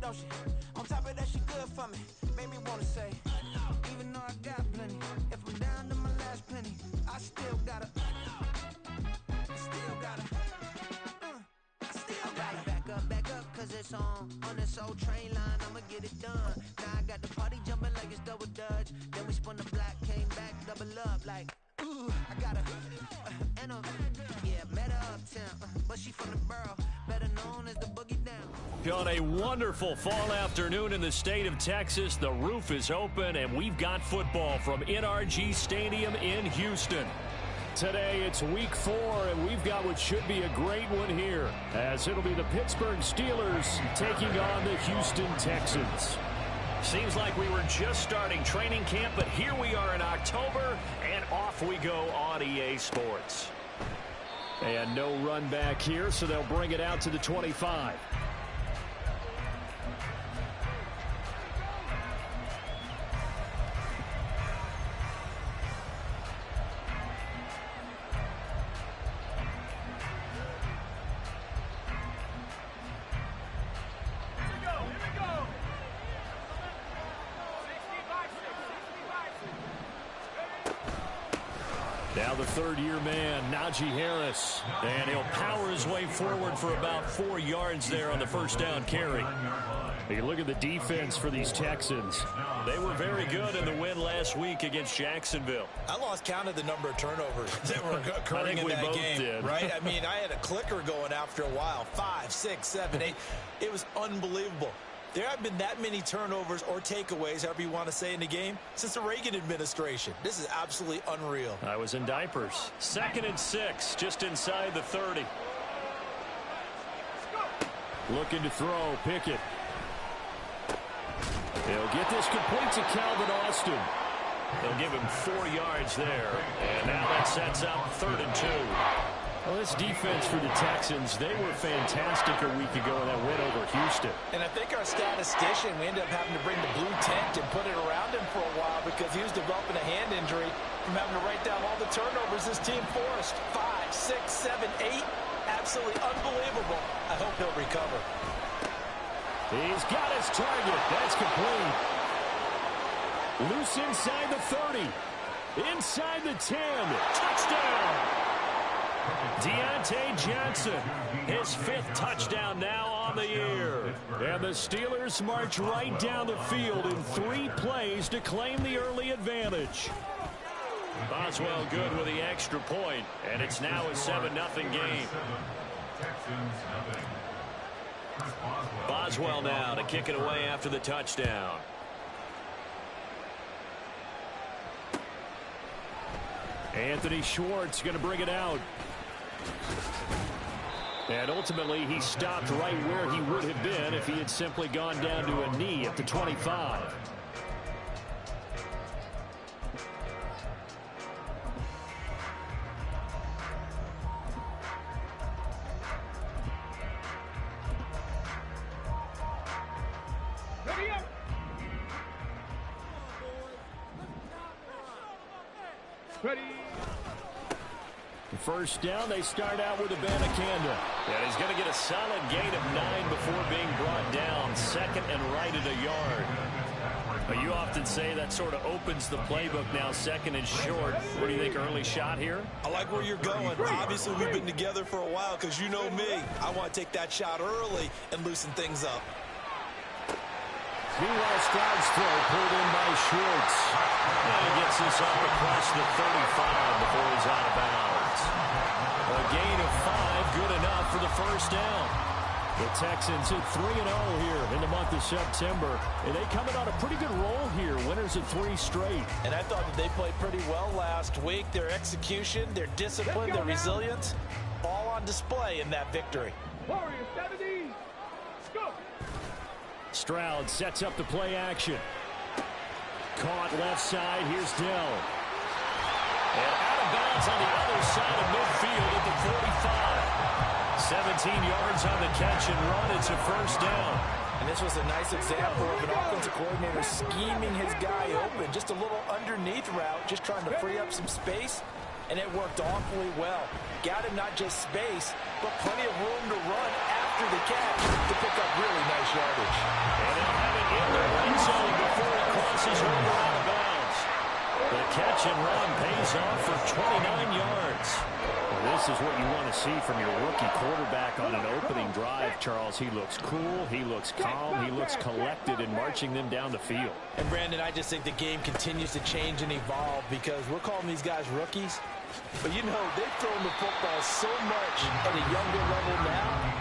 don't she? On top of that, she good for me. Made me wanna say, even though I got plenty, if I'm down to my last penny, I still gotta, back up, cause it's on this old train line, I'ma get it done. Now I got the party jumping like it's double dutch. Then we spun the block, came back, double up like, ooh, I got and yeah, met her uptown, but she from the borough, better known as the boogie down. On a wonderful fall afternoon in the state of Texas, the roof is open, and we've got football from NRG Stadium in Houston. Today, it's week 4, and we've got what should be a great one here, as it'll be the Pittsburgh Steelers taking on the Houston Texans. Seems like we were just starting training camp, but here we are in October, and off we go on EA Sports. And no run back here, so they'll bring it out to the 25. Now the third-year man, Najee Harris, and he'll power his way forward for about 4 yards there on the first down carry. You look at the defense for these Texans. They were very good in the win last week against Jacksonville. I lost count of the number of turnovers that were occurring in that game. Did. Right? I mean, I had a clicker going after a while. 5, 6, 7, 8. It was unbelievable. There have been that many turnovers or takeaways, however you want to say, in the game since the Reagan administration. This is absolutely unreal. I was in diapers. 2nd and 6, just inside the 30. Looking to throw, Pickett. He'll get this complete to Calvin Austin. They'll give him 4 yards there. And now that sets up 3rd and 2. Well, this defense for the Texans, they were fantastic a week ago in that win over Houston. And I think our statistician, we ended up having to bring the blue tent and put it around him for a while because he was developing a hand injury from having to write down all the turnovers this team forced. 5, 6, 7, 8. Absolutely unbelievable. I hope he'll recover. He's got his target. That's complete. Loose inside the 30. Inside the 10. Touchdown. Deontay Johnson, his 5th touchdown now on the year. And the Steelers march right down the field in 3 plays to claim the early advantage. Boswell good with the extra point, and it's now a 7-0 game. Boswell now to kick it away after the touchdown. Anthony Schwartz going to bring it out. And ultimately, he stopped right where he would have been if he had simply gone down to a knee at the 25. Ready up. Ready. First down, they start out with Abanikanda. And he's going to get a solid gain of 9 before being brought down. 2nd and right at a yard. But you often say that sort of opens the playbook now, 2nd and short. What do you think, early shot here? I like where you're going. Obviously, we've been together for a while because you know me. I want to take that shot early and loosen things up. Meanwhile, Stroud's throw pulled in by Schwartz. And he gets this up across the 35 before he's out of bounds. A gain of 5, good enough for the first down. The Texans at 3-0 here in the month of September. And they coming on a pretty good roll here. Winners of 3 straight. And I thought that they played pretty well last week. Their execution, their discipline, their resilience, all on display in that victory. Warriors 70. Let's go. Stroud sets up the play action. Caught left side. Here's Dell. And out of bounds on the other side of midfield at the 45. 17 yards on the catch and run. It's a first down. And this was a nice example of an offensive coordinator scheming his guy open. Just a little underneath route, just trying to free up some space. And it worked awfully well. Got him not just space, but plenty of room to run after after the catch to pick up really nice yardage. And they'll have it in the end zone before it crosses over out of bounds. The catch and run pays off for 29 yards. This is what you want to see from your rookie quarterback on an opening drive, Charles. He looks cool, he looks calm, he looks collected in marching them down the field. And, Brandon, I just think the game continues to change and evolve because we're calling these guys rookies. But, you know, they've thrown the football so much at a younger level now,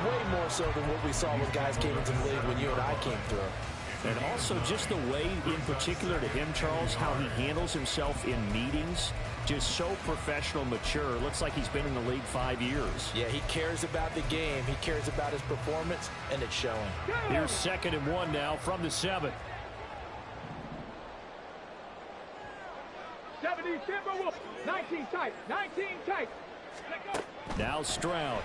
way more so than what we saw when guys came into the league when you and I came through. And also just the way, in particular to him, Charles, how he handles himself in meetings. Just so professional, mature. Looks like he's been in the league 5 years. Yeah, he cares about the game. He cares about his performance, and it's showing. Here's 2nd and 1 now from the 7. 70, Timber Wolf. 19 tight. 19 tight. Now Stroud.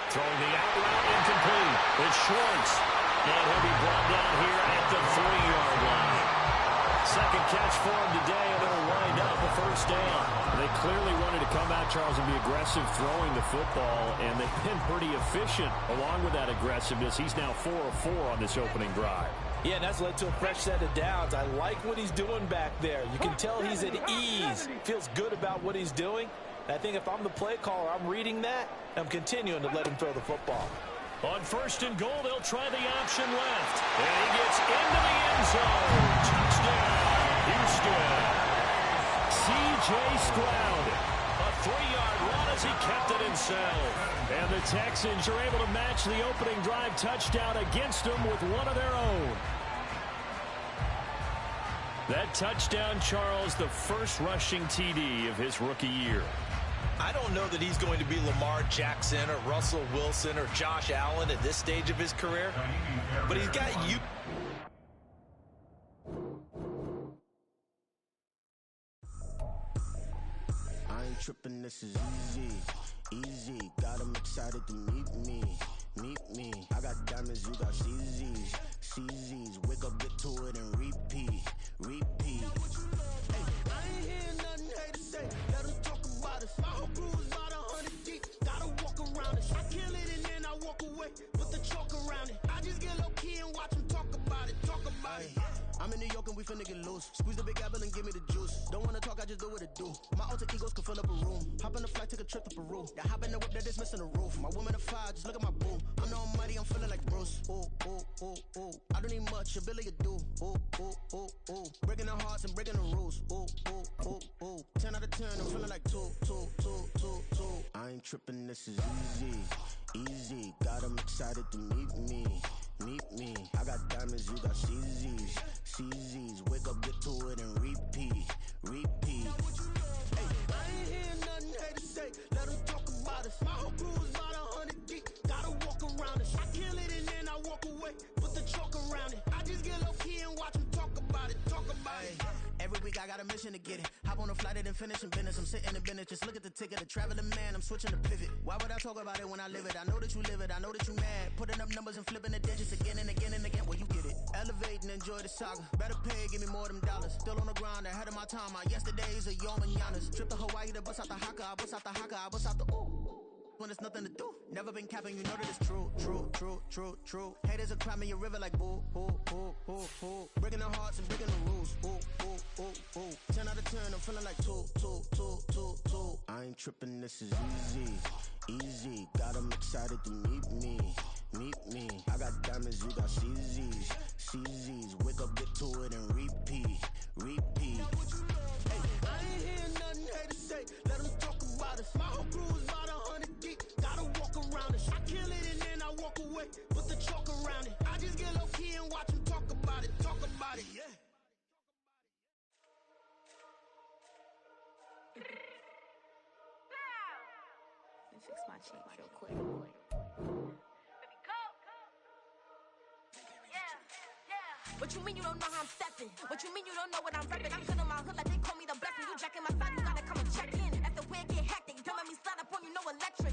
Throwing the out route incomplete. It's Schwartz. And he'll be brought down here at the 3-yard line. Second catch for him today, and it'll wind up a first down. They clearly wanted to come out, Charles, and be aggressive throwing the football, and they've been pretty efficient along with that aggressiveness. He's now 4 of 4 on this opening drive. Yeah, and that's led to a fresh set of downs. I like what he's doing back there. You can tell he's at ease. Feels good about what he's doing. I think if I'm the play caller, I'm reading that. I'm continuing to let him throw the football. On 1st and goal, they'll try the option left. And he gets into the end zone. Touchdown, Houston. C.J. Stroud. A 3-yard run as he kept it himself. And the Texans are able to match the opening drive touchdown against them with one of their own. That touchdown, Charles, the first rushing TD of his rookie year. I don't know that he's going to be Lamar Jackson or Russell Wilson or Josh Allen at this stage of his career, but he's got you. I ain't tripping, this is easy, easy. Got him excited to meet me. I got diamonds, you got CZs. Wake up, get to it, and repeat. Hey, I ain't hear nothing hate to say. Let them talk about us. My whole crew is about 100 deep. Gotta walk around it. I kill it and then I walk away. Put the chalk around it. I just get low key and watch them talk about it. I'm in New York and we finna get loose. Squeeze the big apple and give me the juice. Don't wanna talk, I just do what it do. My alter egos can fill up a room. Hop on a flight, take a trip to Peru. That hop in the whip that is missing the roof. My woman a fire, just look at my boo. I'm no money, I'm feeling like Bruce. Ooh. I don't need much, ability to do. Ooh. Breaking the hearts and breaking the rules. Ooh. 10 out of 10, I'm feeling like two. I ain't tripping, this is easy. Got them excited to meet me. I got diamonds, you got CZs. Wake up, get to it, and repeat. Hey, I ain't hear nothing hate to say. Let them talk about us. My whole crew is about 100 deep. Gotta walk around it. I kill it and then I walk away. Put the chalk around it. I just get low key and watch them talk about it. Every week I got a mission to get it. Hop on a flight and then finish in business. I'm sitting in business, just look at the ticket. A traveling man, I'm switching to pivot. Why would I talk about it when I live it? I know that you live it, I know that you mad. Putting up numbers and flipping the digits again and again and again. Well, you get it. Elevate and enjoy the saga. Better pay, give me more than dollars. Still on the grind, ahead of my time. My yesterdays are your mananas. Trip to Hawaii to bust out the haka. I bust out the haka, I bust out the ooh. When there's nothing to do. Never been capping, you know that it's true. Haters are climbing your river like boo. Breaking the hearts and breaking the rules. Ooh. 10 out of 10, I'm feeling like two. I ain't tripping, this is easy. Got them excited to meet me. I got diamonds, you got CZs. Wake up, get to it, and repeat. Hey, I ain't hear nothing hate to say. Let them talk about us. My whole crew is about 100 deep. Gotta walk around it. I kill it and then I walk away. Put the chalk around it. I just get low key and watch them talk about it. Yeah. Let me fix my change real quick. What you mean you don't know how I'm stepping? What you mean you don't know what I'm repping? I'm good in my hood like they call me the blessing. You jacking my side, you gotta come and check in. At the way it get hectic, don't let me slide up on you, no electric.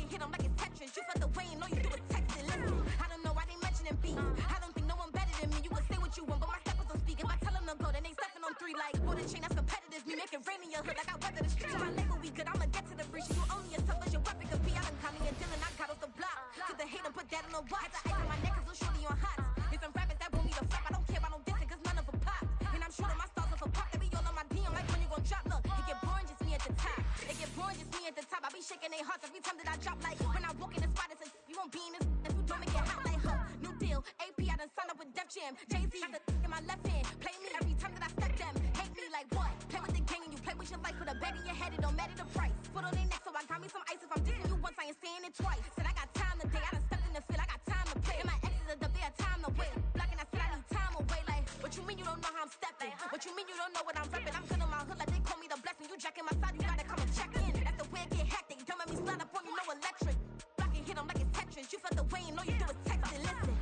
You hit them like it's Tetris. You felt the way and all you do is texting. Listen, I don't know why they mentioning beats. I don't think no one better than me. You can say what you want, but my steppers don't speak. If I tell them to go, then they stepping on 3 like for the chain that's competitive. Me making rain in your hood like I weather the street. So my label we good, I'ma get to the breach. You only as tough as your weapon could be. I done a deal and I got off the block. Took the hate and put that on the watch. Had the ice on my neck cause little shorty on hot. There's some rappers that want me to flop. I don't care about no dissing cause none of them pop. And I'm shooting my stars off a pop. They be all on my DM like when you gon' drop. Look, it get boring just me at the top. It get boring just me at the top. I be shaking their hearts every time that I drop. Like when I walk in the spot, it says you won't be in this if you don't make it hot like her. New deal, AP, I done signed up with Def Jam. Jay-Z got the in my left hand. Play me every time that I step them. Hate me like what? Play with the gang and you play with your life. Put a bag in your head, it don't matter the price. Foot on their neck, so I got me some ice. If I'm dissing you once, I ain't saying it twice. Said I got time today, I done stepped in the field, I got time to play. And my exes are the bare time to wait. Blocking, I said I need time away. Like, what you mean you don't know how I'm stepping? What you mean you don't know what I'm repping? I'm good on my hood like they call me the blessing. You jacking my side, you gotta come and check in. That's the way it get hectic. Don't make me slide up on you, no electric. Blocking, hit 'em like it's Tetris. You felt the way and all you do is text and listen.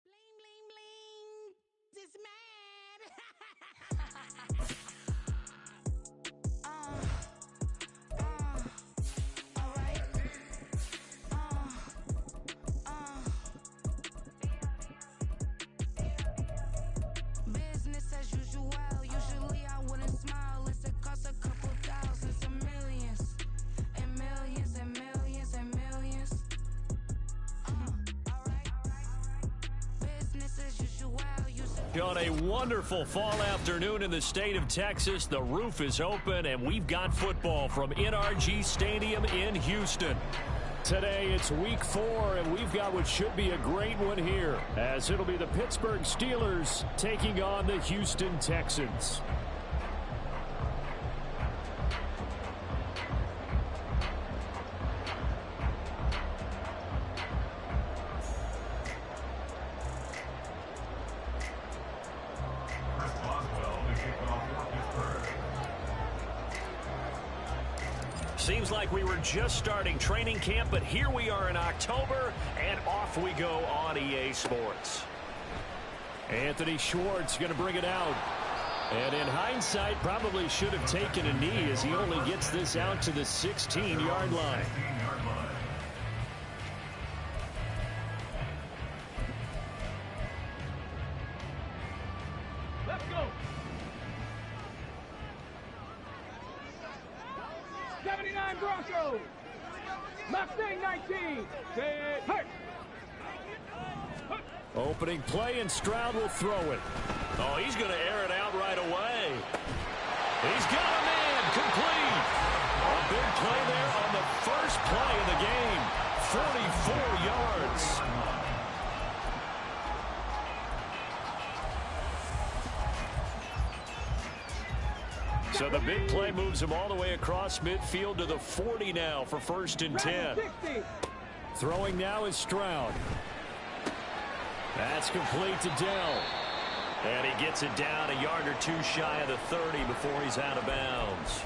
Bling, bling, bling. This man. All right. Business as usual. Usually I wouldn't smile. It's it costs a couple thousands and millions. And millions and millions and millions. All right. Business as usual. On a wonderful fall afternoon in the state of Texas, the roof is open, and we've got football from NRG Stadium in Houston. Today, it's week 4, and we've got what should be a great one here, as it'll be the Pittsburgh Steelers taking on the Houston Texans. Seems like we were just starting training camp, but here we are in October, and off we go on EA Sports. Anthony Schwartz going to bring it out. And in hindsight, probably should have taken a knee as he only gets this out to the 16-yard line. Let's go. 79 Broncos. Mustang 19. Say hurt. Opening play, and Stroud will throw it. Oh, he's going to air it out right away. He's got a man complete. A big play there on the first play of the game. 44 yards. So the big play moves him all the way across midfield to the 40 now for 1st and 10. Throwing now is Stroud. That's complete to Dell. And he gets it down a yard or two shy of the 30 before he's out of bounds.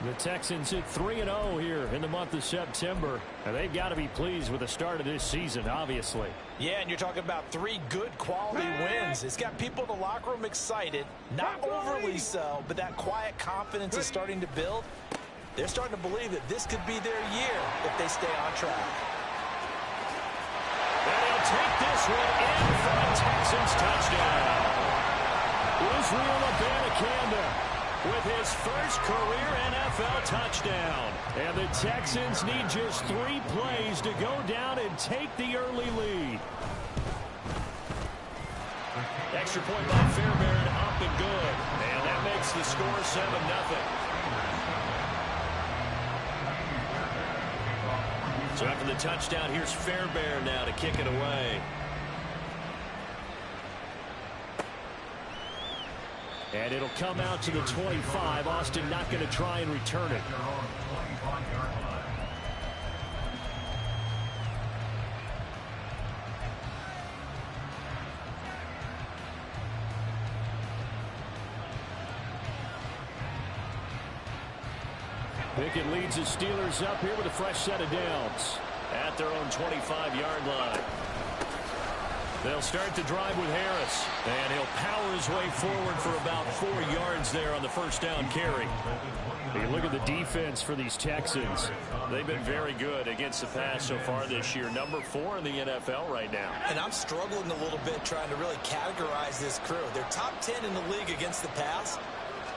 The Texans hit 3-0 here in the month of September, and they've got to be pleased with the start of this season, obviously. Yeah, and you're talking about 3 good quality wins. It's got people in the locker room excited, not overly so, but that quiet confidence is starting to build. They're starting to believe that this could be their year if they stay on track. And he'll take this one in for a Texans touchdown. Israel Abanikanda with his first career NFL touchdown. And the Texans need just 3 plays to go down and take the early lead. Extra point by Fairbairn, up and good. And that makes the score 7-0. So after the touchdown, here's Fairbairn now to kick it away. And it'll come out to the 25. Austin not going to try and return it. Pickett leads the Steelers up here with a fresh set of downs at their own 25-yard line. They'll start the drive with Harris, and he'll power his way forward for about 4 yards there on the first down carry. He looks look at the defense for these Texans. They've been very good against the pass so far this year. Number 4 in the NFL right now. And I'm struggling a little bit trying to really categorize this crew. They're top 10 in the league against the pass,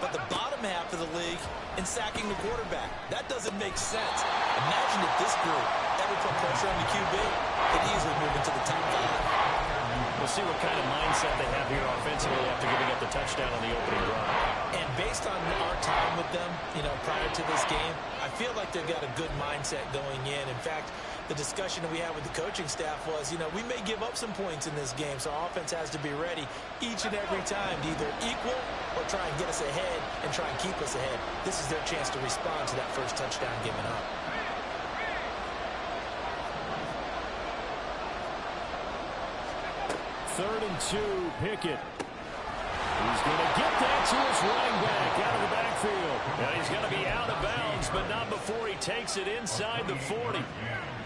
but the bottom half of the league in sacking the quarterback. That doesn't make sense. Imagine if this group ever put pressure on the QB, they'd easily move into the top 5. We'll see what kind of mindset they have here offensively after giving up the touchdown on the opening drive. And based on our time with them, prior to this game, I feel like they've got a good mindset going in. In fact, the discussion that we had with the coaching staff was, we may give up some points in this game, so our offense has to be ready each and every time to either equal or try and get us ahead and try and keep us ahead. This is their chance to respond to that first touchdown given up. Third and 2, Pickett. He's going to get that to his running back out of the backfield. And he's going to be out of bounds, but not before he takes it inside the 40.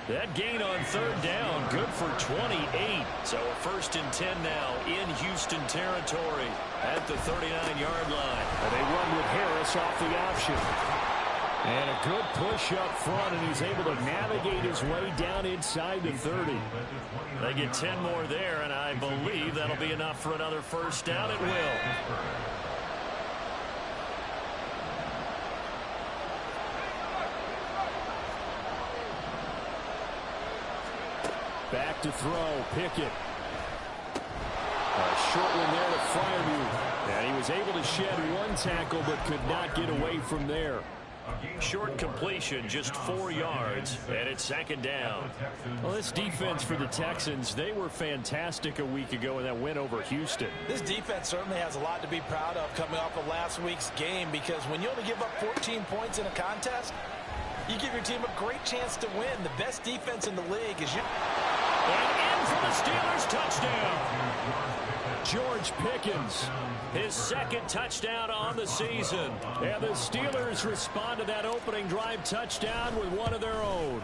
That gain on third down, good for 28. So a 1st and 10 now in Houston territory at the 39-yard line. And they run with Harris off the option. And a good push up front, and he's able to navigate his way down inside the 30. They get 10 more there, and I believe that'll be enough for another first down. It will. Back to throw, Pickett. A short one there to Fireview. And he was able to shed one tackle, but could not get away from there. Short completion, just 4 yards, and it's 2nd down. Well, this defense for the Texans, they were fantastic a week ago in that win over Houston. This defense certainly has a lot to be proud of coming off of last week's game, because when you only give up 14 points in a contest, you give your team a great chance to win. The best defense in the league is you. And in for the Steelers, touchdown. George Pickens, his 2nd touchdown on the season. And the Steelers respond to that opening drive touchdown with one of their own.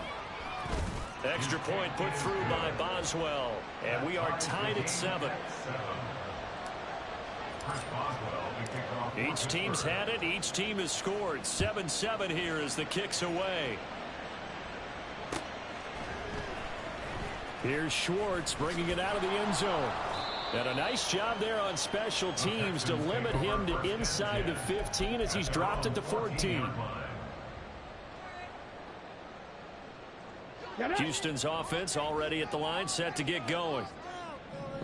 Extra point put through by Boswell. And we are tied at 7. Each team's had it. Each team has scored. 7-7 here as the kick's away. Here's Schwartz bringing it out of the end zone. And a nice job there on special teams to limit him to inside the 15 as he's dropped it to 14. Houston's offense already at the line, set to get going.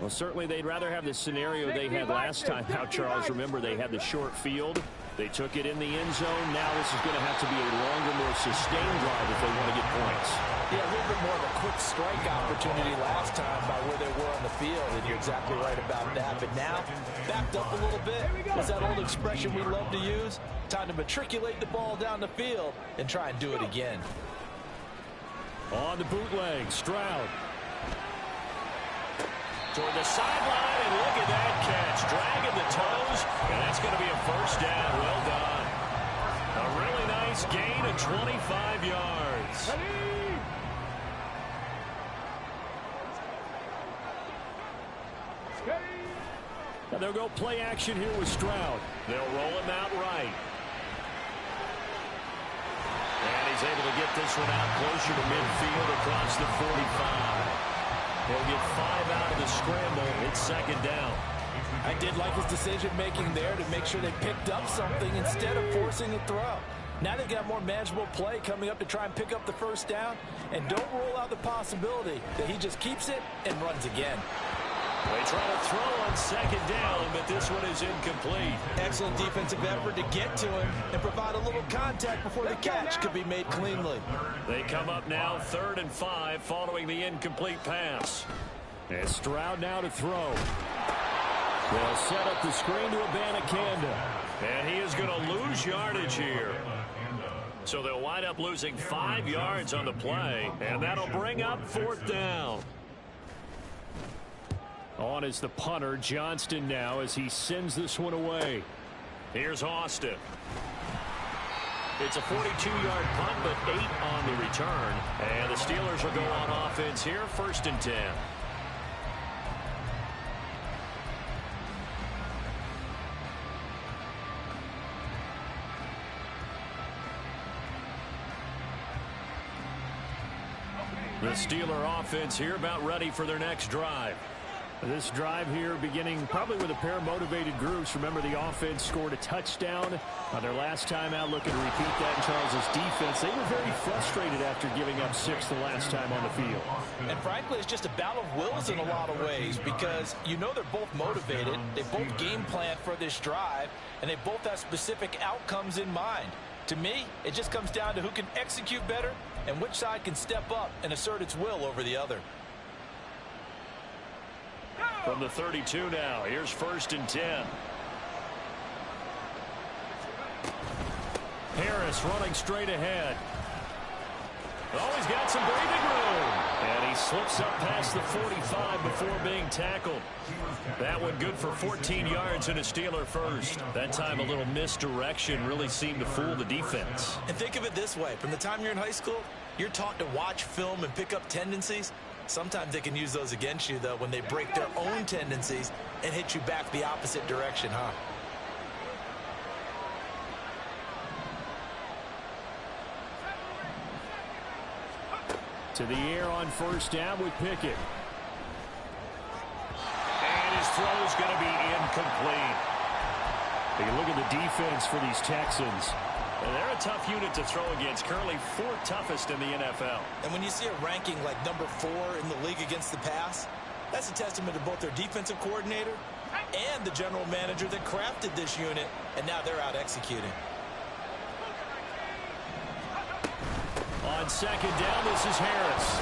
Well, certainly they'd rather have the scenario they had last time out, Charles. Remember, they had the short field. They took it in the end zone. Now this is going to have to be a longer, more sustained drive if they want to get points. Yeah, a little bit more of a quick strike opportunity last time by where they were on the field, and you're exactly right about that. But now, backed up a little bit, is that old expression we love to use? Time to matriculate the ball down the field and try and do it again. On the bootleg, Stroud. Toward the sideline, and look at that catch. Dragging the toes, and that's going to be a first down. Well done. A really nice gain of 25 yards. Now they'll go play action here with Stroud. They'll roll him out right. And he's able to get this one out closer to midfield across the 45. He'll get 5 out of the scramble. It's 2nd down. I did like his decision-making there to make sure they picked up something instead of forcing a throw. Now they've got more manageable play coming up to try and pick up the first down. And don't rule out the possibility that he just keeps it and runs again. They try to throw on 2nd down, but this one is incomplete. Excellent defensive effort to get to him and provide a little contact before the catch could be made cleanly. They come up now 3rd and 5 following the incomplete pass. And Stroud now to throw. They'll set up the screen to Abanikanda. And he is going to lose yardage here. So they'll wind up losing 5 yards on the play, and that'll bring up 4th down. On is the punter, Johnston, now as he sends this one away. Here's Austin. It's a 42-yard punt, but 8 on the return. And the Steelers will go on offense here, 1st and 10. The Steeler offense here about ready for their next drive. This drive here beginning probably with a pair of motivated groups. Remember, the offense scored a touchdown on their last time out, looking to repeat that in Charles' defense. They were very frustrated after giving up 6 the last time on the field. And frankly, it's just a battle of wills in a lot of ways because you know they're both motivated. They both game plan for this drive, and they both have specific outcomes in mind. To me, it just comes down to who can execute better and which side can step up and assert its will over the other. From the 32 now, here's 1st and 10. Harris running straight ahead. Oh, he's got some breathing room. And he slips up past the 45 before being tackled. That one good for 14 yards and a Steeler first. That time a little misdirection really seemed to fool the defense. And think of it this way. From the time you're in high school, you're taught to watch film and pick up tendencies. Sometimes they can use those against you, though, when they break their own tendencies and hit you back the opposite direction, huh? To the air on 1st down with Pickett. And his throw's going to be incomplete. Take a look at the defense for these Texans. And they're a tough unit to throw against, currently 4th toughest in the NFL. And when you see a ranking like number 4 in the league against the pass, that's a testament to both their defensive coordinator and the general manager that crafted this unit, and now they're out executing. On 2nd down, this is Harris.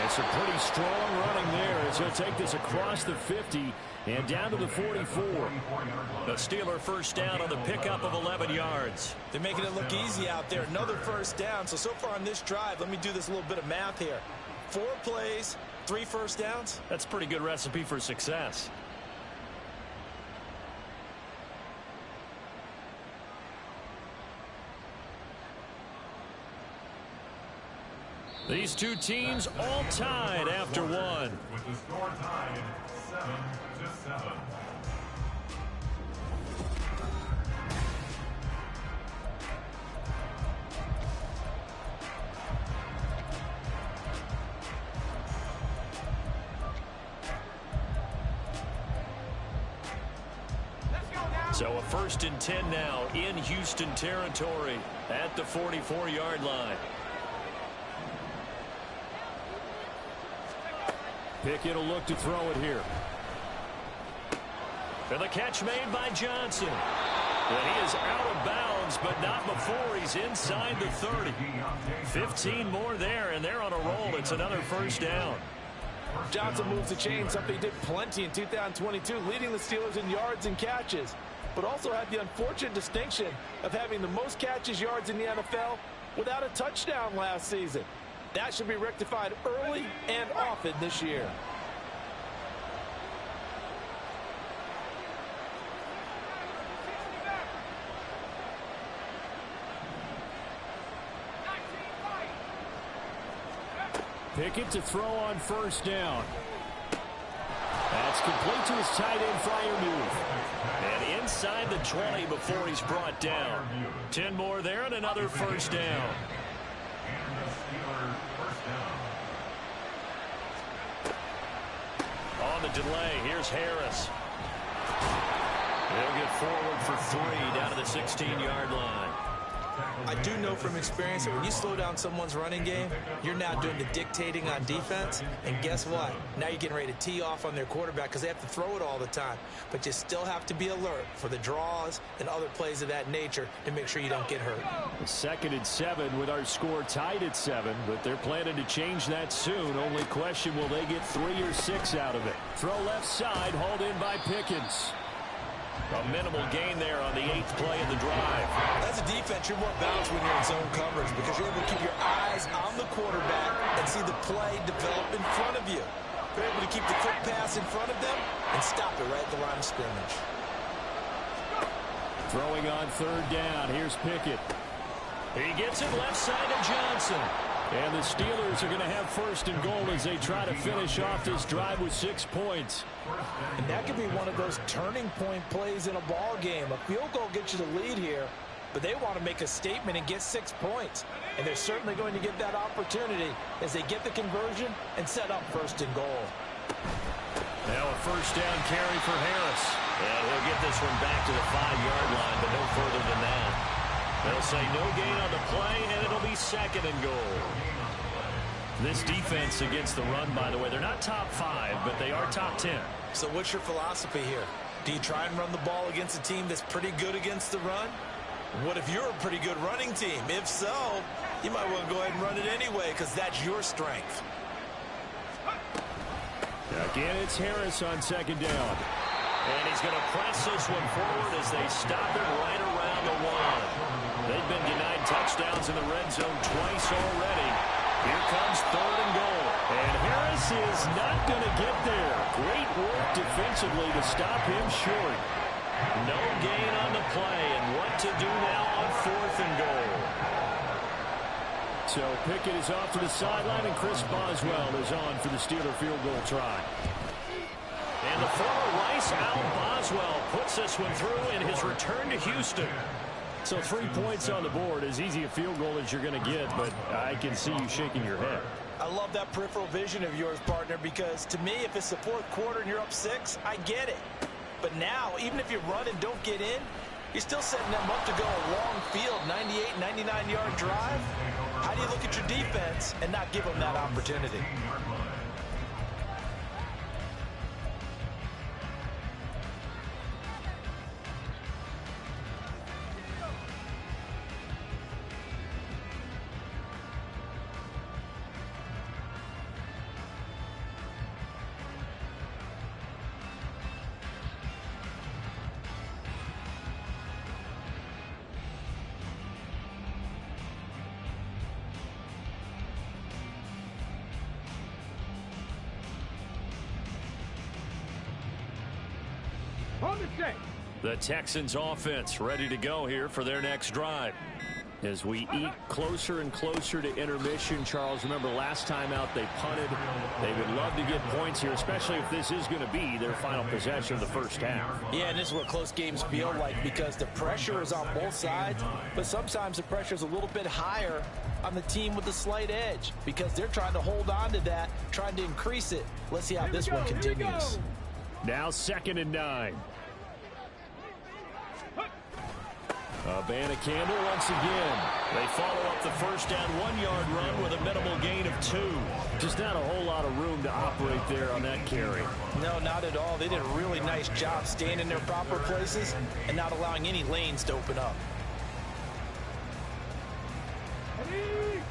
It's a pretty strong running there as he'll take this across the 50 and down to the 44. The Steeler 1st down on the pickup of 11 yards. They're making it look easy out there. Another 1st down. So far on this drive, let me do this little bit of math here. 4 plays, 3 1st downs. That's a pretty good recipe for success. These two teams all tied after one. With the score tied 7-7. So a 1st and 10 now in Houston territory at the 44-yard line. Pickett will look to throw it here. And the catch made by Johnson. And he is out of bounds, but not before he's inside the 30. 15 more there, and they're on a roll. It's another 1st down. Johnson moves the chain, something he did plenty in 2022, leading the Steelers in yards and catches, but also had the unfortunate distinction of having the most catches yards in the NFL without a touchdown last season. That should be rectified early and often this year. Pickett to throw on 1st down. That's complete to his tight end Freiermuth. And inside the 20 before he's brought down. 10 more there and another 1st down. On the delay, here's Harris. They'll get forward for 3 down to the 16-yard line. I do know from experience that when you slow down someone's running game, you're now doing the dictating on defense. And guess what? Now you're getting ready to tee off on their quarterback because they have to throw it all the time. But you still have to be alert for the draws and other plays of that nature to make sure you don't get hurt. 2nd and 7 with our score tied at 7, but they're planning to change that soon. Only question, will they get 3 or 6 out of it? Throw left side, hauled in by Pickens. A minimal gain there on the 8th play of the drive. As a defense, you're more balanced when you're in zone coverage because you're able to keep your eyes on the quarterback and see the play develop in front of you. You're able to keep the quick pass in front of them and stop it right at the line of scrimmage. Throwing on 3rd down. Here's Pickett. He gets it left side of Johnson. And the Steelers are going to have 1st and goal as they try to finish off this drive with 6 points. And that could be one of those turning point plays in a ball game. A field goal gets you the lead here, but they want to make a statement and get 6 points. And they're certainly going to get that opportunity as they get the conversion and set up 1st and goal. Now a 1st down carry for Harris. And he'll get this one back to the 5-yard line, but no further than that. They'll say no gain on the play, and it'll be 2nd and goal. This defense against the run, by the way, they're not top 5, but they are top 10. So what's your philosophy here? Do you try and run the ball against a team that's pretty good against the run? What if you're a pretty good running team? If so, you might want to go ahead and run it anyway because that's your strength. Again, it's Harris on 2nd down. And he's going to press this one forward as they stop it right around the 1. They've been denied touchdowns in the red zone twice already. Here comes 3rd and goal. And Harris is not going to get there. Great work defensively to stop him short. No gain on the play, and what to do now on 4th and goal. So Pickett is off to the sideline, and Chris Boswell is on for the Steeler field goal try. And the former Rice Al Boswell puts this one through in his return to Houston. So 3 points on the board, as easy a field goal as you're going to get, but I can see you shaking your head. I love that peripheral vision of yours, partner, because to me, if it's the 4th quarter and you're up 6, I get it. But now, even if you run and don't get in, you're still setting them up to go a long field, 98, 99-yard drive. How do you look at your defense and not give them that opportunity? The Texans offense ready to go here for their next drive. As we eat closer and closer to intermission, Charles, remember last time out they punted. They would love to get points here, especially if this is going to be their final possession of the 1st half. Yeah, and this is what close games feel like because the pressure is on both sides, but sometimes the pressure is a little bit higher on the team with the slight edge because they're trying to hold on to that, trying to increase it. Let's see how this one continues. Now 2nd and 9. Candle once again. They follow up the 1st down 1-yard run with a minimal gain of 2. Just not a whole lot of room to operate there on that carry. No, not at all. They did a really nice job staying in their proper places and not allowing any lanes to open up.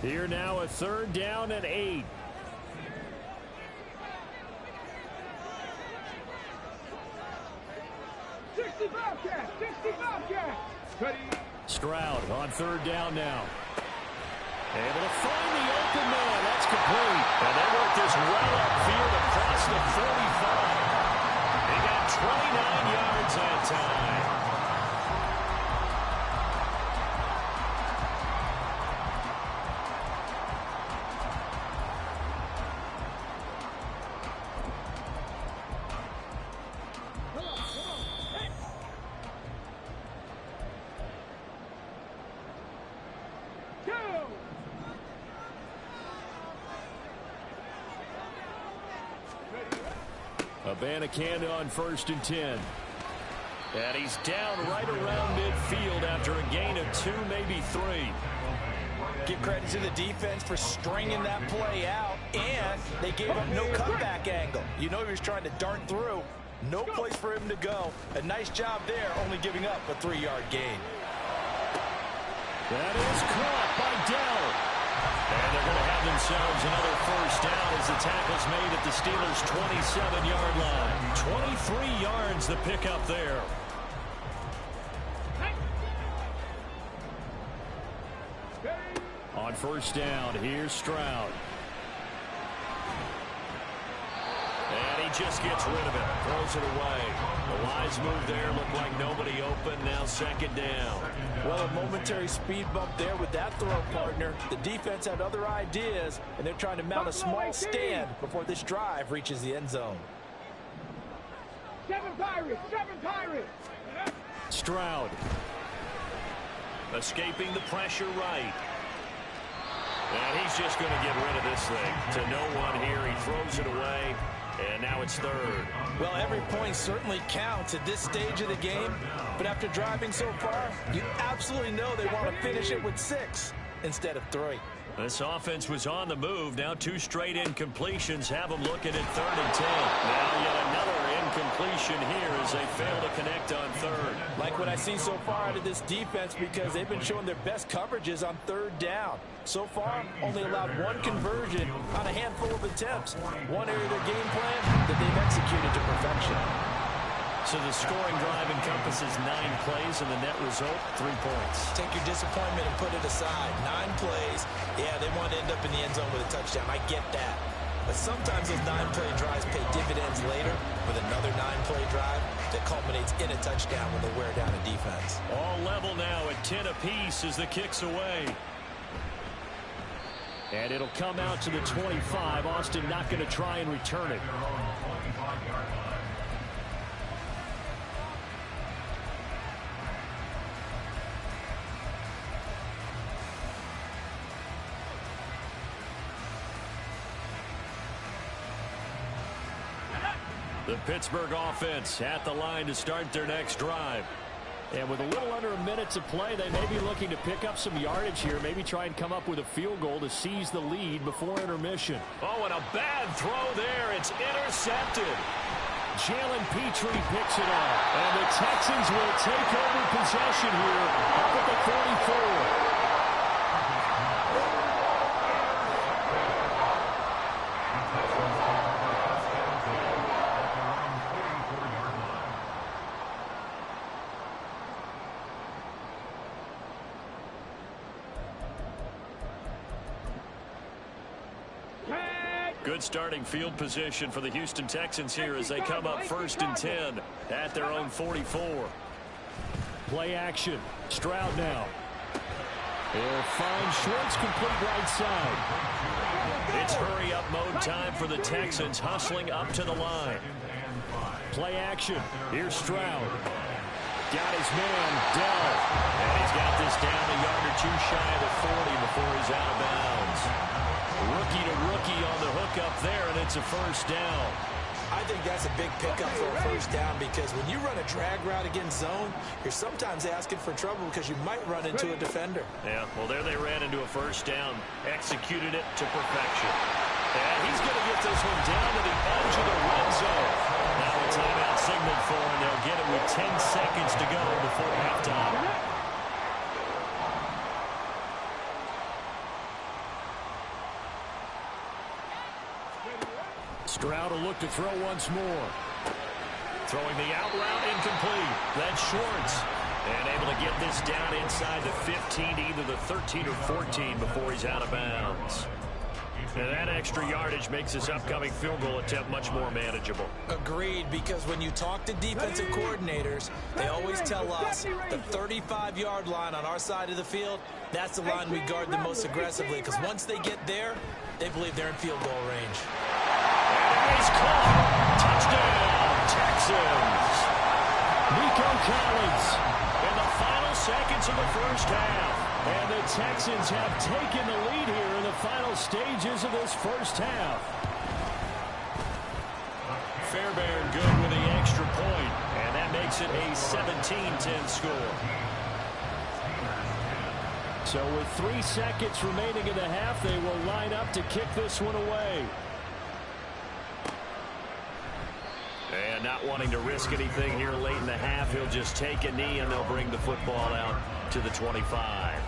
Here now a 3rd down and 8. Stroud on 3rd down now. Able to find the open man. That's complete. And they work this well upfield across the 45. They got 29 yards that time. Abanikanda on 1st and 10. And he's down right around midfield after a gain of 2, maybe 3. Give credit to the defense for stringing that play out, and they gave up no cutback angle. You know he was trying to dart through. No place for him to go. A nice job there, only giving up a 3-yard gain. That is caught by Dell. And they're going to have themselves another 1st down as the tackle's made at the Steelers' 27-yard line. 23 yards the pickup there. On 1st down, here's Stroud. And he just gets rid of it, throws it away. The wise move there, looked like nobody open, now 2nd down. Well, a momentary speed bump there with that throw, partner. The defense had other ideas, and they're trying to mount a small stand before this drive reaches the end zone. 7 Pirates! 7 Pirates! Stroud. Escaping the pressure right. And he's just going to get rid of this thing to no one here. He throws it away, and now it's third. Well, every point certainly counts at this stage of the game, but after driving so far, you absolutely know they want to finish it with 6 instead of 3. This offense was on the move. Now 2 straight incompletions have them looking at 3rd and 10. Now yet another incompletion here as they fail to connect on 3rd. Like what I've seen so far out of this defense, because they've been showing their best coverages on 3rd down. So far, only allowed 1 conversion on a handful of attempts. One area of their game plan that they've executed to perfection. So the scoring drive encompasses 9 plays, and the net result, 3 points. Take your disappointment and put it aside. 9 plays. Yeah, they want to end up in the end zone with a touchdown. I get that. But sometimes those 9-play drives pay dividends later with another 9-play drive that culminates in a touchdown when they wear down a defense. All level now at 10 apiece as the kick's away. And it'll come out to the 25. Austin not going to try and return it. The Pittsburgh offense at the line to start their next drive. And with a little under a minute to play, they may be looking to pick up some yardage here. Maybe try and come up with a field goal to seize the lead before intermission. Oh, and a bad throw there. It's intercepted. Jalen Petrie picks it up. And the Texans will take over possession here up at the 44. Good starting field position for the Houston Texans here as they come up 1st and 10 at their own 44. Play action. Stroud now. He'll find Schwartz complete right side. It's hurry-up mode time for the Texans, hustling up to the line. Play action. Here's Stroud. Got his man, Dell. And he's got this down a yard or 2 shy of the 40 before he's out of bounds. Rookie to rookie on the hook up there, and it's a 1st down. I think that's a big pickup for a 1st down, because when you run a drag route against zone, you're sometimes asking for trouble because you might run into a defender. Yeah, well, there they ran into a 1st down, executed it to perfection. And he's going to get this one down to the edge of the red zone. Now a timeout signaled for, and they'll get it with 10 seconds to go before halftime. Stroud will look to throw once more. Throwing the out route incomplete. That's Schwartz. And able to get this down inside the 15 to either the 13 or 14 before he's out of bounds. And that extra yardage makes this upcoming field goal attempt much more manageable. Agreed, because when you talk to defensive coordinators, they always tell us the 35-yard line on our side of the field, that's the line we guard the most aggressively, because once they get there, they believe they're in field goal range. And he's caught. Touchdown, Texans. Nico Collins in the final seconds of the 1st half. And the Texans have taken the lead here in the final stages of this 1st half. Fairbairn good with the extra point, and that makes it a 17-10 score. So with 3 seconds remaining in the half, they will line up to kick this one away. And not wanting to risk anything here late in the half, he'll just take a knee, and they'll bring the football out to the 25.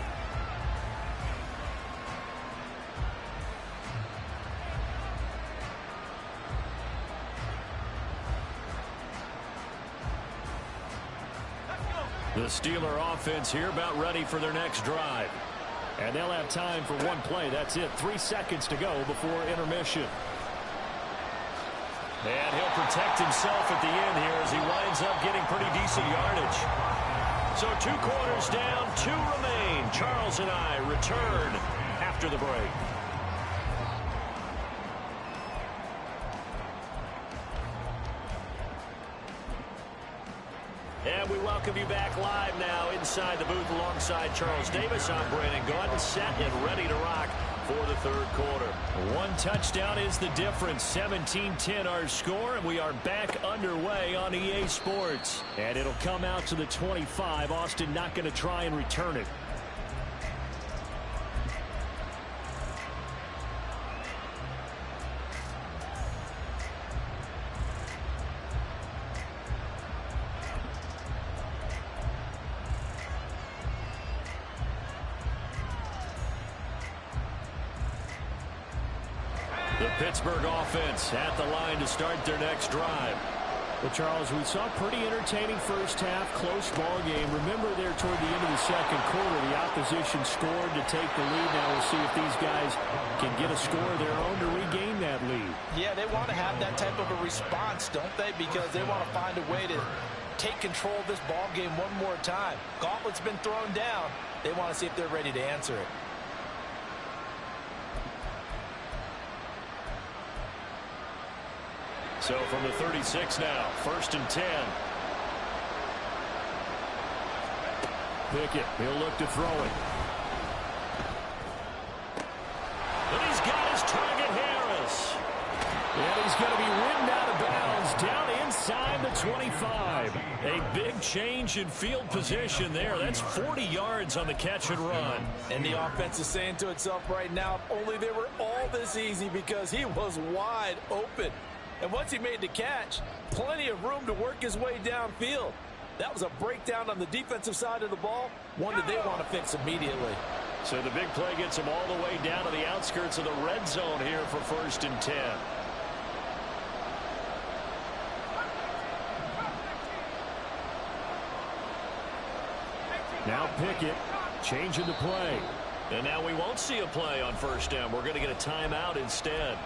The Steeler offense here about ready for their next drive. And they'll have time for one play. That's it. 3 seconds to go before intermission. And he'll protect himself at the end here as he winds up getting pretty decent yardage. So 2 quarters down, 2 remain. Charles and I return after the break. And we welcome you back live now inside inside the booth alongside Charles Davis. I'm Brandon Gaudin, set and ready to rock for the third quarter. One touchdown is the difference. 17-10 our score, and we are back underway on EA Sports. And it'll come out to the 25. Austin not going to try and return it. The Pittsburgh offense at the line to start their next drive. Well, Charles, we saw a pretty entertaining first half, close ball game. Remember there toward the end of the second quarter, the opposition scored to take the lead. Now we'll see if these guys can get a score of their own to regain that lead. Yeah, they want to have that type of a response, don't they? Because they want to find a way to take control of this ball game one more time. Gauntlet's been thrown down. They want to see if they're ready to answer it. So from the 36 now, 1st and 10. Pickett, he'll look to throw it. And he's got his target, Harris. And he's going to be ridden out of bounds down inside the 25. A big change in field position there. That's 40 yards on the catch and run. And the offense is saying to itself right now, if only they were all this easy, because he was wide open. And once he made the catch, plenty of room to work his way downfield. That was a breakdown on the defensive side of the ball, one that they want to fix immediately. So the big play gets him all the way down to the outskirts of the red zone here for 1st and 10. Now Pickett changing the play. And now we won't see a play on 1st down. We're going to get a timeout instead.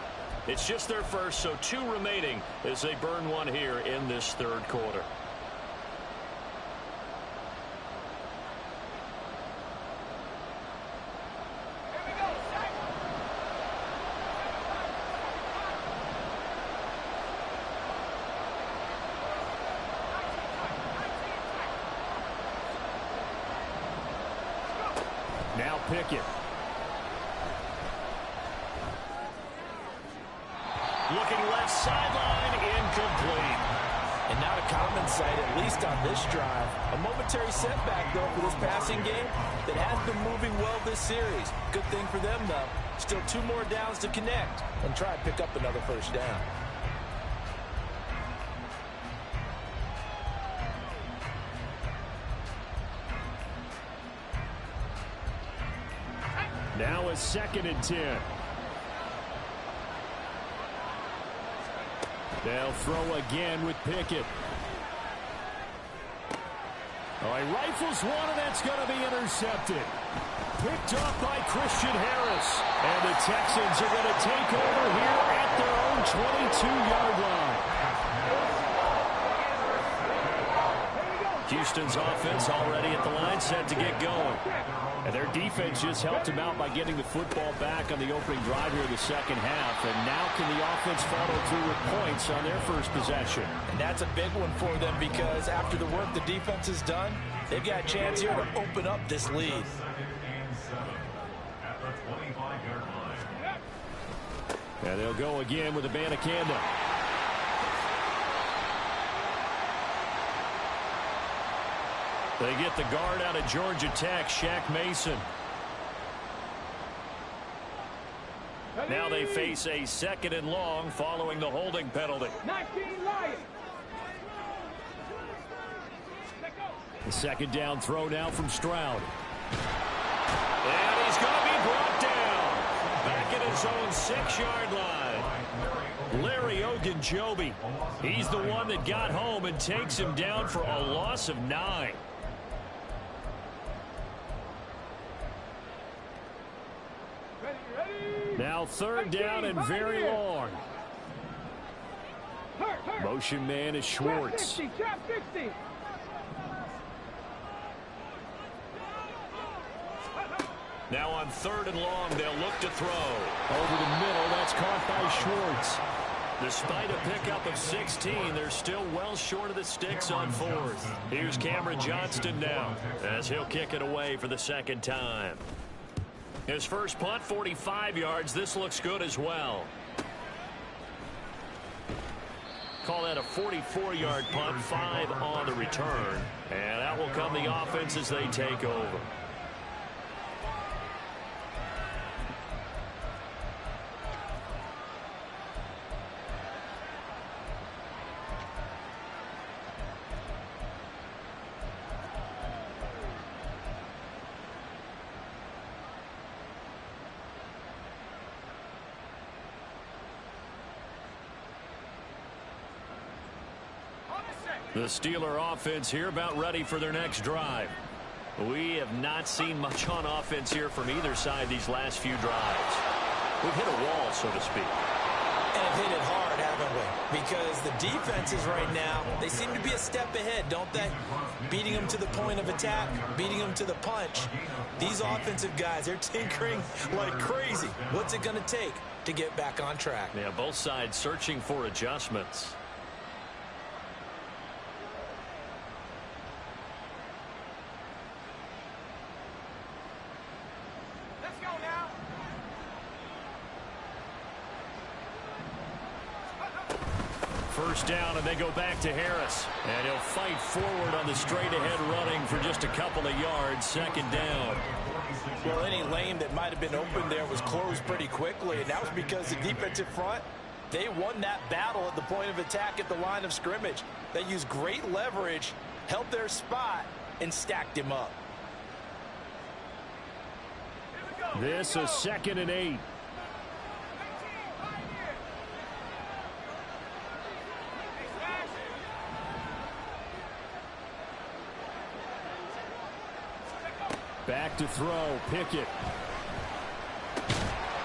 It's just their first, so 2 remaining as they burn one here in this third quarter. Now Pickett. Looking left sideline, incomplete. And not a common sight, at least on this drive. A momentary setback, though, for this passing game that has been moving well this series. Good thing for them, though. Still 2 more downs to connect and try and pick up another 1st down. Now a 2nd and 10. They'll throw again with Pickett. Oh, he rifles one, and that's going to be intercepted. Picked up by Christian Harris. And the Texans are going to take over here at their own 22-yard line. Houston's offense already at the line, set to get going. And their defense just helped them out by getting the football back on the opening drive here in the second half. And now can the offense follow through with points on their first possession? And that's a big one for them, because after the work the defense has done, they've got a chance here to open up this lead. At the 25-yard line. And they'll go again with Abanikanda. They get the guard out of Georgia Tech, Shaq Mason. Now they face a 2nd and long following the holding penalty. 19 Lions. The 2nd down throw now from Stroud. And he's going to be brought down. Back at his own 6-yard line. Larry Ogunjobi. He's the one that got home and takes him down for a loss of 9. Now 3rd down and very long. Motion man is Schwartz. Trap 60. Now on 3rd and long, they'll look to throw. Over the middle, that's caught by Schwartz. Despite a pickup of 16, they're still well short of the sticks on fourth. Here's Cameron Johnston now as he'll kick it away for the second time. His first punt, 45 yards. This looks good as well. Call that a 44-yard punt, 5 on the return. And that will come the offense as they take over. The Steeler offense here about ready for their next drive. We have not seen much on offense here from either side these last few drives. We've hit a wall, so to speak. And hit it hard, haven't we? Because the defenses right now, they seem to be a step ahead, don't they? Beating them to the point of attack, beating them to the punch. These offensive guys, they're tinkering like crazy. What's it going to take to get back on track? Yeah, both sides searching for adjustments. First down, and they go back to Harris. And he'll fight forward on the straight-ahead running for just a couple of yards. Second down. Well, any lane that might have been open there was closed pretty quickly, and that was because the defensive front, they won that battle at the point of attack at the line of scrimmage. They used great leverage, held their spot, and stacked him up. This is 2nd and 8. Back to throw, Pickett.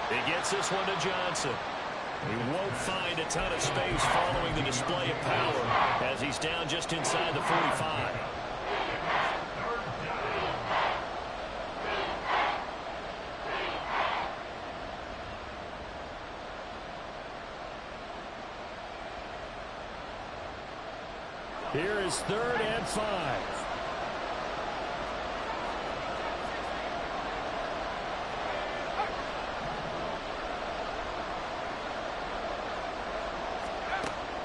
He gets this one to Johnson. He won't find a ton of space following the display of power as he's down just inside the 45. Here is 3rd and 5.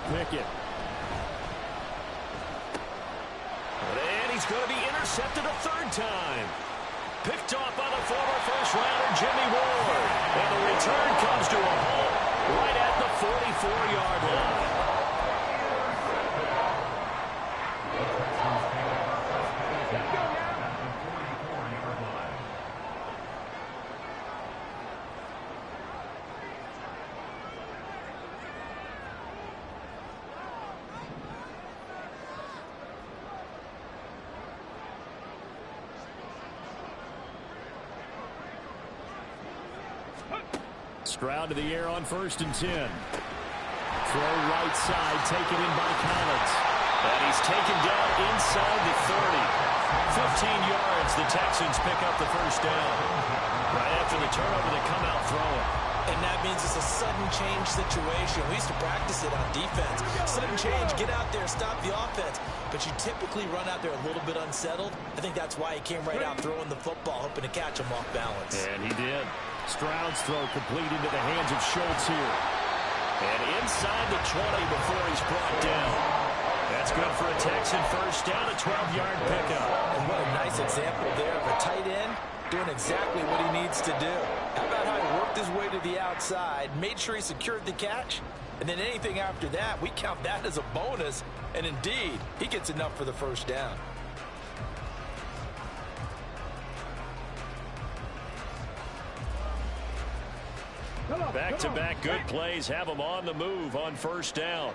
Pickett. And he's going to be intercepted a 3rd time. Picked off by the former first-rounder Jimmy Ward. And the return comes to a halt right at the 44-yard line. Stroud to the air on 1st and 10. Throw right side, taken in by Collins. And he's taken down inside the 30. 15 yards, the Texans pick up the first down. Right after the turnover, they come out throwing. And that means it's a sudden change situation. We used to practice it on defense. Sudden change, get out there, stop the offense. But you typically run out there a little bit unsettled. I think that's why he came right out throwing the football, hoping to catch him off balance. And he did. Stroud's throw complete into the hands of Schultz here. And inside the 20 before he's brought down. That's good for a Texan first down, a 12-yard pickup. And what a nice example there of a tight end doing exactly what he needs to do. How about how he worked his way to the outside, made sure he secured the catch, and then anything after that, we count that as a bonus. And indeed, he gets enough for the first down. Back-to-back good plays have him on the move on first down.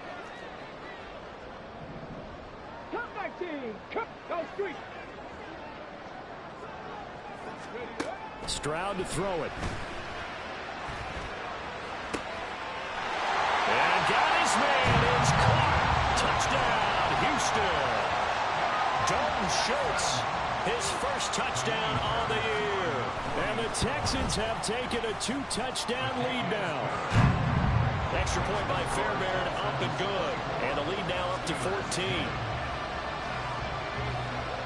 Come 19. Come down street. Stroud to throw it. And got his man. It's caught. Touchdown, Houston. Dalton Schultz, his first touchdown on the year. And the Texans have taken a 2-touchdown lead now. Extra point by Fairbairn, up and good. And the lead now up to 14.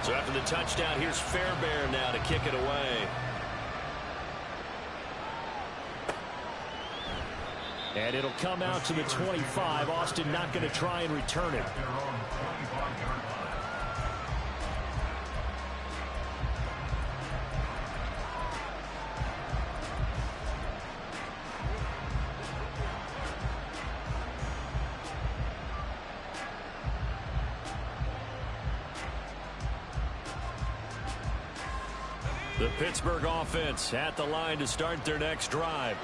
So after the touchdown, here's Fairbairn now to kick it away. And it'll come out to the 25. Austin not going to try and return it. The Pittsburgh offense at the line to start their next drive.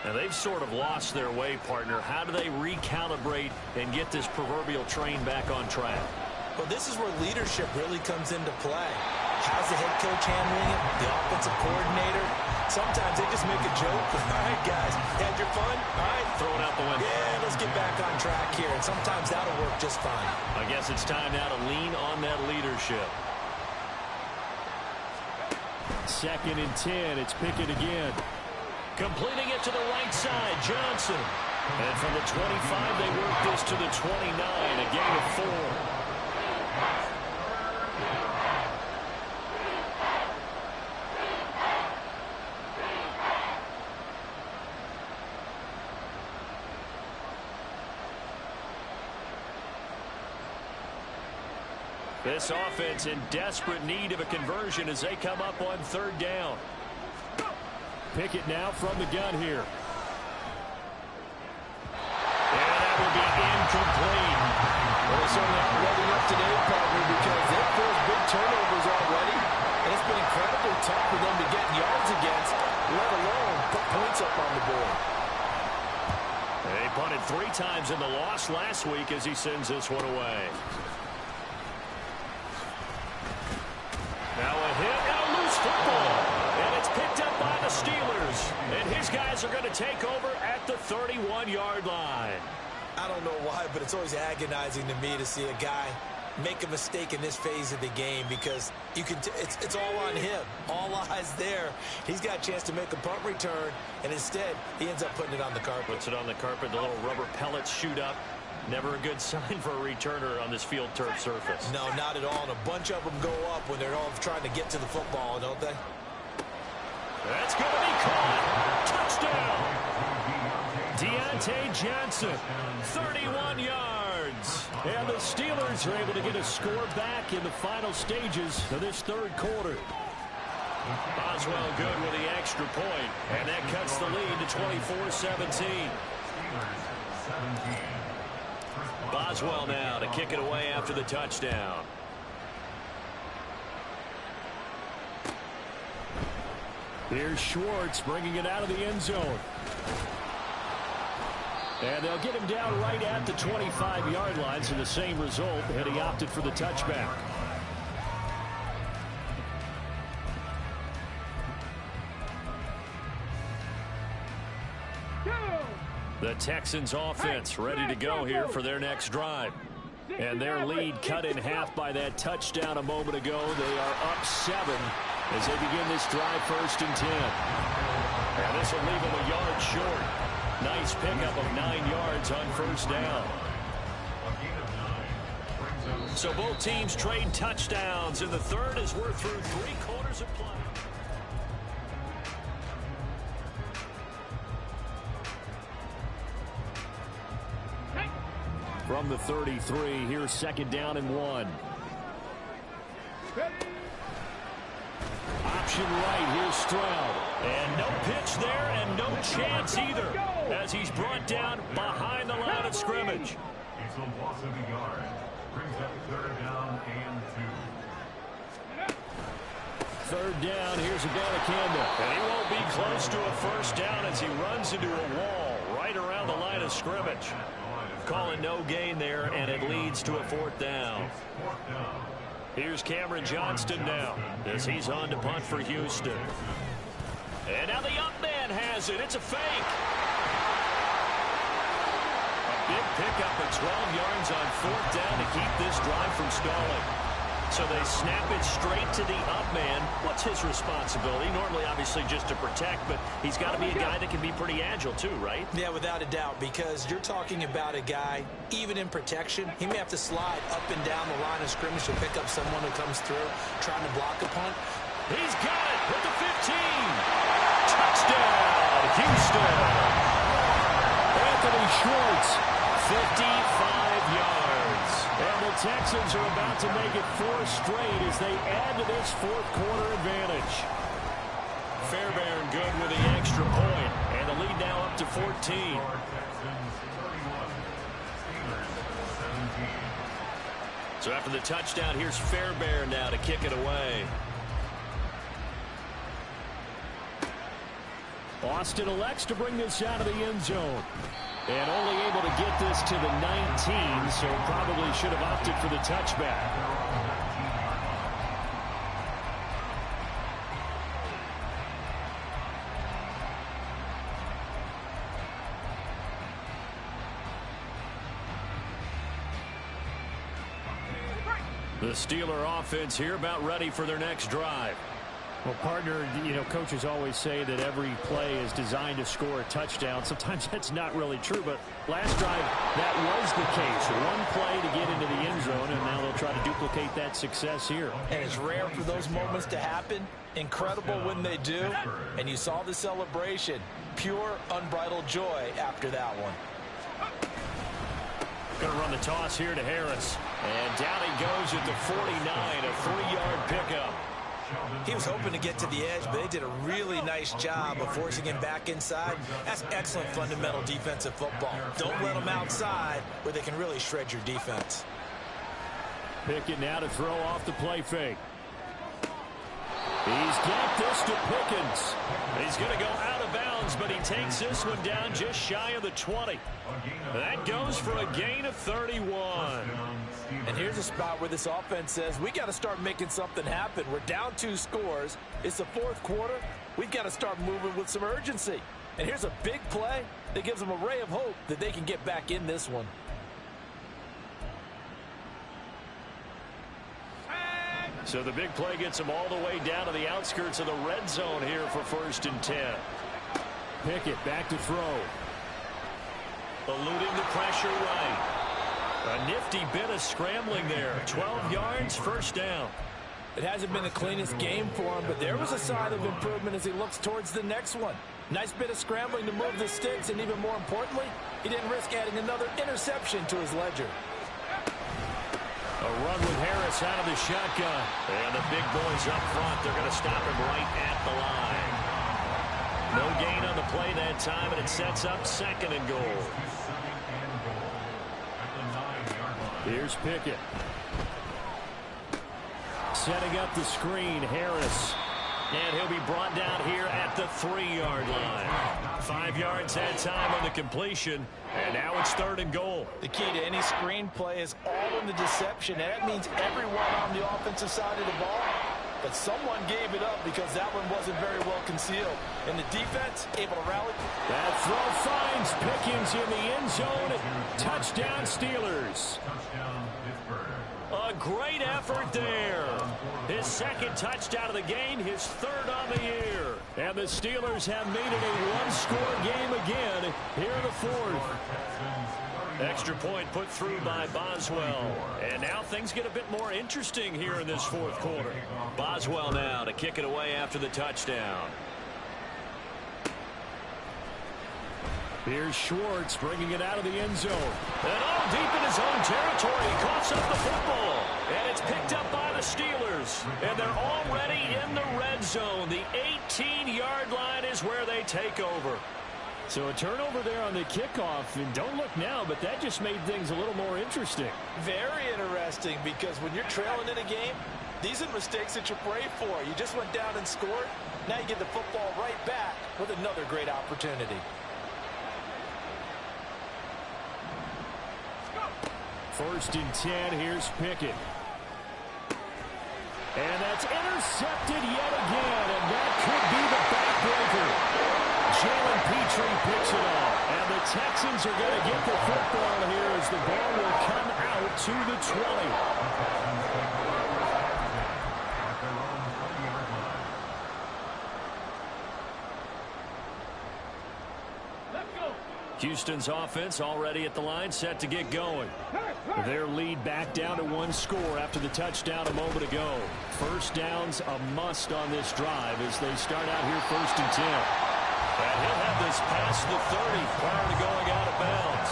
Now, they've sort of lost their way, partner. How do they recalibrate and get this proverbial train back on track? Well, this is where leadership really comes into play. How's the head coach handling it? The offensive coordinator? Sometimes they just make a joke. All right, guys, had your fun? All right. Throw it out the window. Yeah, let's get back on track here. And sometimes that'll work just fine. I guess it's time now to lean on that leadership. 2nd and 10. It's Pickett again. Completing it to the right side, Johnson. And from the 25, they work this to the 29, a gain of 4. This offense in desperate need of a conversion as they come up on 3rd down. Pickett now from the gun here. And that will be incomplete. Well, they certainly aren't ready up today, partner, because they've forced big turnovers already. And it's been incredibly tough for them to get yards against, let alone put points up on the board. They punted 3 times in the loss last week as he sends this one away. Now a hit and a loose football. And it's picked up by the Steelers. And his guys are going to take over at the 31-yard line. I don't know why, but it's always agonizing to me to see a guy make a mistake in this phase of the game because you can it's all on him. All eyes there. He's got a chance to make a punt return, and instead he ends up putting it on the carpet. Puts it on the carpet. The little rubber pellets shoot up. Never a good sign for a returner on this field turf surface. No, not at all. And a bunch of them go up when they're all trying to get to the football, don't they? That's going to be caught. Touchdown. Deontay Johnson, 31 yards. And the Steelers are able to get a score back in the final stages of this 3rd quarter. Boswell good with the extra point. And that cuts the lead to 24-17. Boswell now to kick it away after the touchdown. Here's Schwartz bringing it out of the end zone. And they'll get him down right at the 25-yard line, so the same result, and he opted for the touchback. The Texans offense ready to go here for their next drive. And their lead cut in half by that touchdown a moment ago. They are up 7 as they begin this drive 1st and 10. And this will leave them a yard short. Nice pickup of 9 yards on 1st down. So both teams trade touchdowns in the 3rd as we're through 3 quarters of play. From the 33, here's 2nd down and 1. Option right, here's Stroud. And no pitch there and no chance either as he's brought down behind the line of scrimmage. It's a loss of a yard. Brings up 3rd down and 2. 3rd down, here's Abanikanda. And he won't be close to a 1st down as he runs into a wall right around the line of scrimmage. Call it no gain there, and it leads to a 4th down. Here's Cameron Johnston now as he's on to punt for Houston. And now the up man has it. It's a fake. A big pickup of 12 yards on 4th down to keep this drive from stalling. So they snap it straight to the up man. What's his responsibility? Normally, obviously, just to protect, but he's got to be a guy that can be pretty agile too, right? Yeah, without a doubt, because you're talking about a guy, even in protection, he may have to slide up and down the line of scrimmage to pick up someone who comes through trying to block a punt. He's got it with the 15. Touchdown, Houston. Anthony Schwartz, 55 yards. And the Texans are about to make it 4 straight as they add to this fourth quarter advantage. Fairbairn good with the extra point, and the lead now up to 14. So after the touchdown, here's Fairbairn now to kick it away. Austin elects to bring this out of the end zone. And only able to get this to the 19, so probably should have opted for the touchback. The Steeler offense here about ready for their next drive. Well, partner, coaches always say that every play is designed to score a touchdown. Sometimes that's not really true, but last drive, that was the case. One play to get into the end zone, and now they'll try to duplicate that success here. And it's rare for those moments to happen. Incredible when they do. And you saw the celebration. Pure, unbridled joy after that one. Going to run the toss here to Harris. And down he goes at the 49, a 3-yard pickup. He was hoping to get to the edge, but they did a really nice job of forcing him back inside. That's excellent fundamental defensive football. Don't let them outside where they can really shred your defense. Pickett now to throw off the play fake. He's got this to Pickens. He's going to go out of bounds, but he takes this one down just shy of the 20. That goes for a gain of 31. And here's a spot where this offense says, we got to start making something happen. We're down 2 scores. It's the fourth quarter. We've got to start moving with some urgency. And here's a big play that gives them a ray of hope that they can get back in this one. So the big play gets them all the way down to the outskirts of the red zone here for 1st and 10. Pickett back to throw. Eluding the pressure right. A nifty bit of scrambling there. 12 yards, 1st down. It hasn't been the cleanest game for him, but there was a sign of improvement as he looks towards the next one. Nice bit of scrambling to move the sticks, and even more importantly, he didn't risk adding another interception to his ledger. A run with Harris out of the shotgun. And the big boys up front, they're going to stop him right at the line. No gain on the play that time, and it sets up 2nd and goal. Here's Pickett. Setting up the screen, Harris. And he'll be brought down here at the 3-yard line. 5 yards that time on the completion. And now it's 3rd and goal. The key to any screen play is all in the deception. And that means everyone on the offensive side of the ball. But someone gave it up because that one wasn't very well concealed. And the defense able to rally. That throw finds Pickens in the end zone. Touchdown Steelers. A great effort there. His 2nd touchdown of the game, his 3rd on the year. And the Steelers have made it a 1-score game again here in the 4th. Extra point put through by Boswell. And now things get a bit more interesting here in this 4th quarter. Boswell now to kick it away after the touchdown. Here's Schwartz bringing it out of the end zone. And all deep in his own territory. He coughs up the football. And it's picked up by the Steelers. And they're already in the red zone. The 18-yard line is where they take over. So a turnover there on the kickoff. And don't look now, but that just made things a little more interesting. Very interesting, because when you're trailing in a game, these are mistakes that you pray for. You just went down and scored. Now you get the football right back with another great opportunity. 1st and 10, here's Pickett. And that's intercepted yet again, and that could be the backbreaker. Jalen Petrie picks it up, and the Texans are going to get the football here as the ball will come out to the 20. Houston's offense already at the line, set to get going. Their lead back down to one score after the touchdown a moment ago. First down's a must on this drive as they start out here 1st and 10. And he'll have this past the 30 prior to going out of bounds.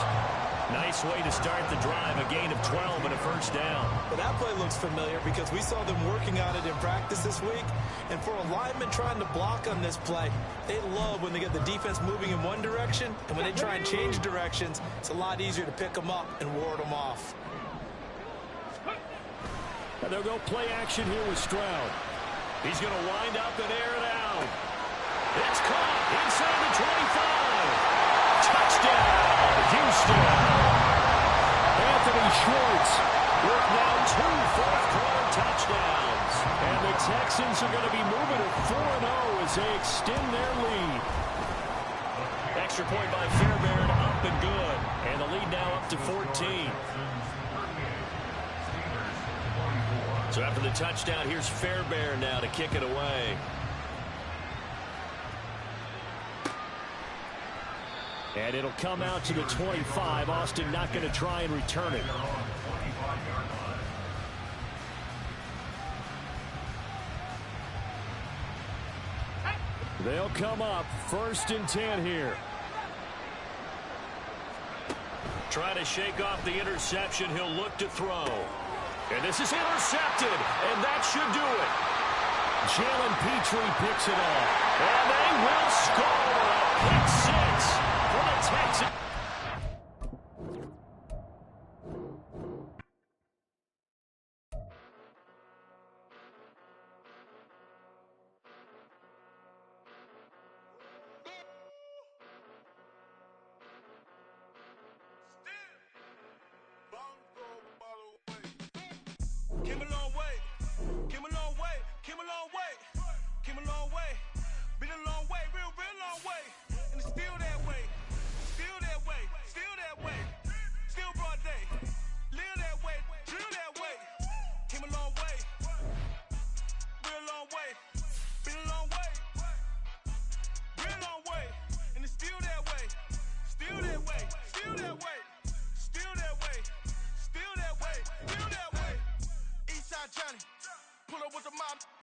Nice way to start the drive, a gain of 12 and a first down. Well, that play looks familiar because we saw them working on it in practice this week. And for a lineman trying to block on this play, they love when they get the defense moving in one direction. And when they try and change directions, it's a lot easier to pick them up and ward them off. And they'll go play action here with Stroud. He's going to wind up and air it out. It's caught inside the 25. Touchdown, Houston. Anthony Schwartz with now 2 fourth-quarter touchdowns. And the Texans are going to be moving to 4-0 as they extend their lead. Extra point by Fairbairn, up and good. And the lead now up to 14. So after the touchdown, here's Fairbairn now to kick it away. And it'll come out to the 25. Austin not going to try and return it. They'll come up 1st and 10 here. Trying to shake off the interception. He'll look to throw. And this is intercepted. And that should do it. Jalen Petrie picks it up. And they will score a pick 6 for the Texans. Came a long way, came a long way, came a long way, came a long way, been a long way, real long way, and it's still that way, still that way, still that way, still broad day, live that way, drill that way, came a long way, real long way, been a long way, real long way, and it's still that way, still that way, still that way, still that way, still that way, still that way. Johnny, pull up with the mob.